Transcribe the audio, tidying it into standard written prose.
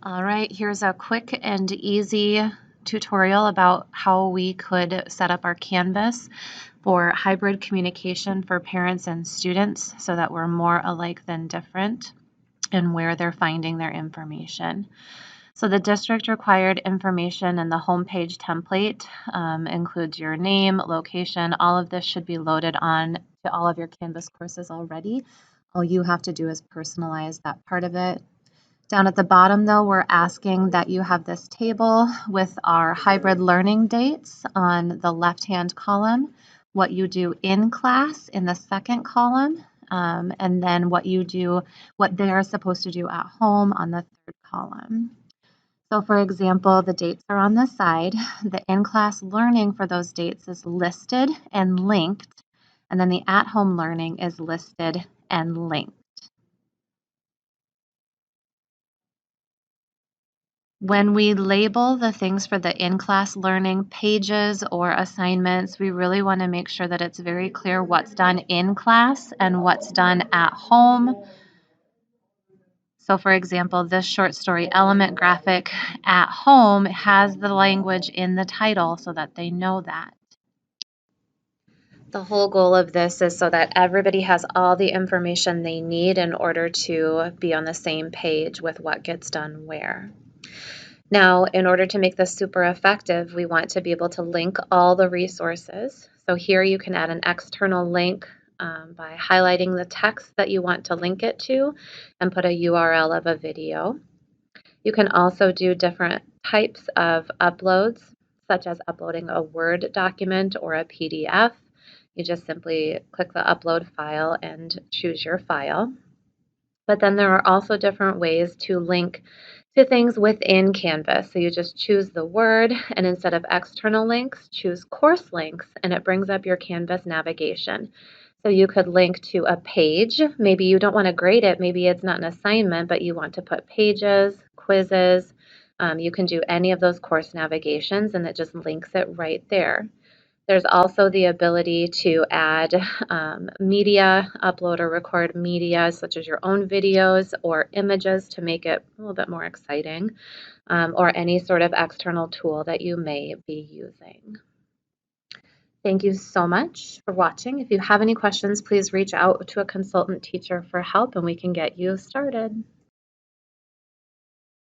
All right, here's a quick and easy tutorial about how we could set up our Canvas for hybrid communication for parents and students so that we're more alike than different in where they're finding their information. So the district required information in the homepage template includes your name, location. All of this should be loaded on to all of your Canvas courses already. All you have to do is personalize that part of it. Down at the bottom, though, we're asking that you have this table with our hybrid learning dates on the left-hand column, what you do in class in the second column, and then what they are supposed to do at home on the third column. So for example, the dates are on the side. The in-class learning for those dates is listed and linked, and then the at-home learning is listed and linked. When we label the things for the in-class learning pages or assignments, we really want to make sure that it's very clear what's done in class and what's done at home. So for example, this short story element graphic at home has the language in the title so that they know that. The whole goal of this is so that everybody has all the information they need in order to be on the same page with what gets done where. Now, in order to make this super effective, we want to be able to link all the resources. So here you can add an external link by highlighting the text that you want to link it to and put a URL of a video. You can also do different types of uploads, such as uploading a Word document or a PDF. You just simply click the upload file and choose your file. But then there are also different ways to link to things within Canvas. So you just choose the word, and instead of external links, choose course links, and it brings up your Canvas navigation. So you could link to a page. Maybe you don't want to grade it. Maybe it's not an assignment, but you want to put pages, quizzes. You can do any of those course navigations, and it just links it right there. There's also the ability to add media, upload or record media, such as your own videos or images to make it a little bit more exciting, or any sort of external tool that you may be using. Thank you so much for watching. If you have any questions, please reach out to a consultant teacher for help and we can get you started.